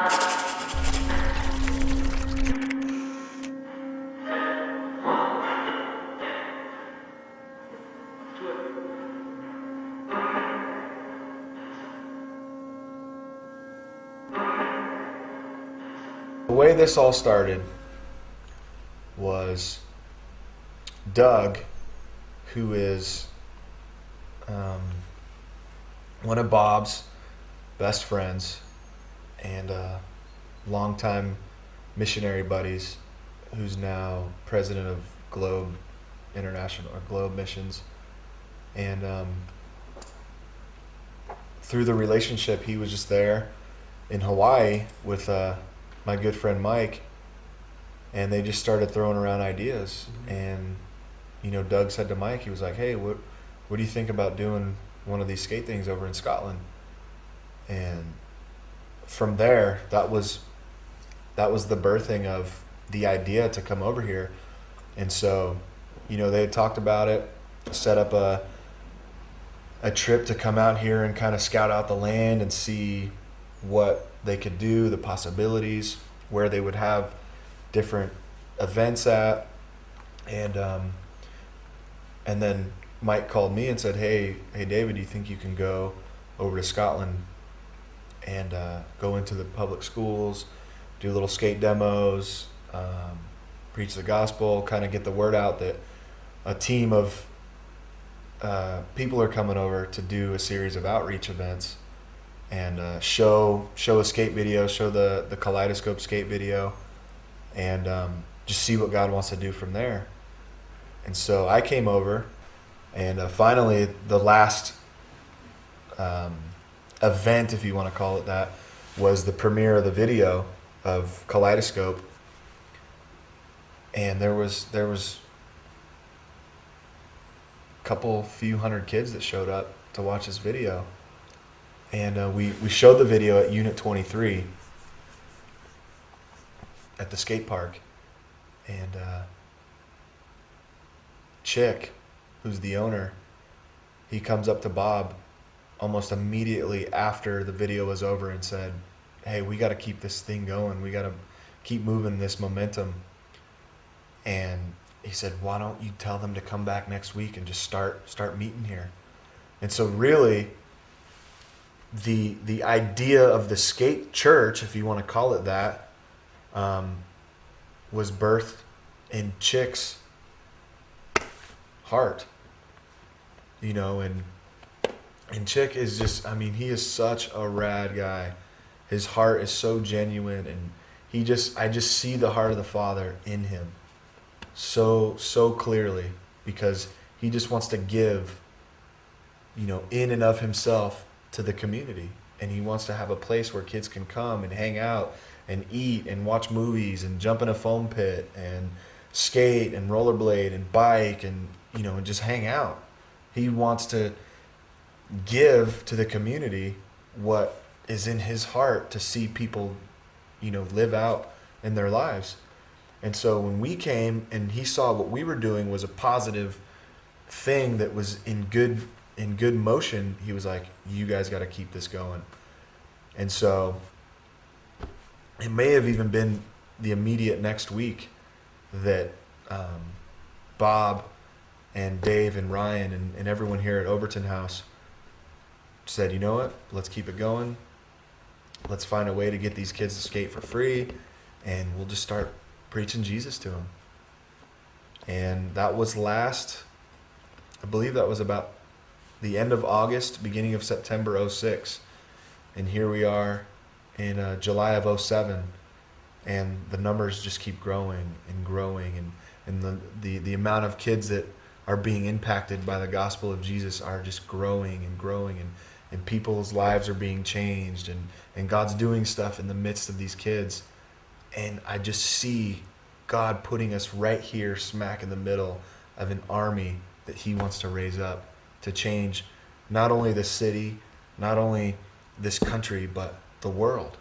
The way this all started was Doug, who is one of Bob's best friends and longtime missionary buddies, who's now president of Globe International or Globe Missions. And through the relationship, he was just there in Hawaii with my good friend Mike, and they just started throwing around ideas. And Doug said to Mike, he was like, "Hey, what do you think about doing one of these skate things over in Scotland?" And from there, that was the birthing of the idea to come over here. And so, they had talked about it, set up a trip to come out here and kind of scout out the land and see what they could do, the possibilities, where they would have different events at. And then Mike called me and said, hey David, do you think you can go over to Scotland and go into the public schools, do little skate demos, preach the gospel, kind of get the word out that a team of people are coming over to do a series of outreach events and show a skate video, show the Kaleidoscope skate video, and just see what God wants to do from there. And so I came over, and finally the last event, if you want to call it that, was the premiere of the video of Kaleidoscope. And there was a few hundred kids that showed up to watch this video. And we showed the video at Unit 23 at the skate park. And Chick, who's the owner, he comes up to Bob almost immediately after the video was over and said, "Hey, we got to keep this thing going. We got to keep moving this momentum." And he said, "Why don't you tell them to come back next week and just start meeting here?" And so really, the idea of the skate church, if you want to call it that, was birthed in Chick's heart. And Chick is just, he is such a rad guy. His heart is so genuine, and I just see the heart of the Father in him so clearly, because he just wants to give, in and of himself to the community. And he wants to have a place where kids can come and hang out and eat and watch movies and jump in a foam pit and skate and rollerblade and bike and, and just hang out. He wants to give to the community what is in his heart to see people, live out in their lives. And so when we came and he saw what we were doing was a positive thing that was in good motion, he was like, "You guys got to keep this going." And so it may have even been the immediate next week that Bob and Dave and Ryan and everyone here at Overton House said, "You know what? Let's keep it going. Let's find a way to get these kids to skate for free, and we'll just start preaching Jesus to them." And that was I believe that was about the end of August, beginning of September 06. And here we are in July of 07. And the numbers just keep growing and growing. And the amount of kids that are being impacted by the gospel of Jesus are just growing and growing. And people's lives are being changed. And God's doing stuff in the midst of these kids. And I just see God putting us right here smack in the middle of an army that he wants to raise up to change not only the city, not only this country, but the world.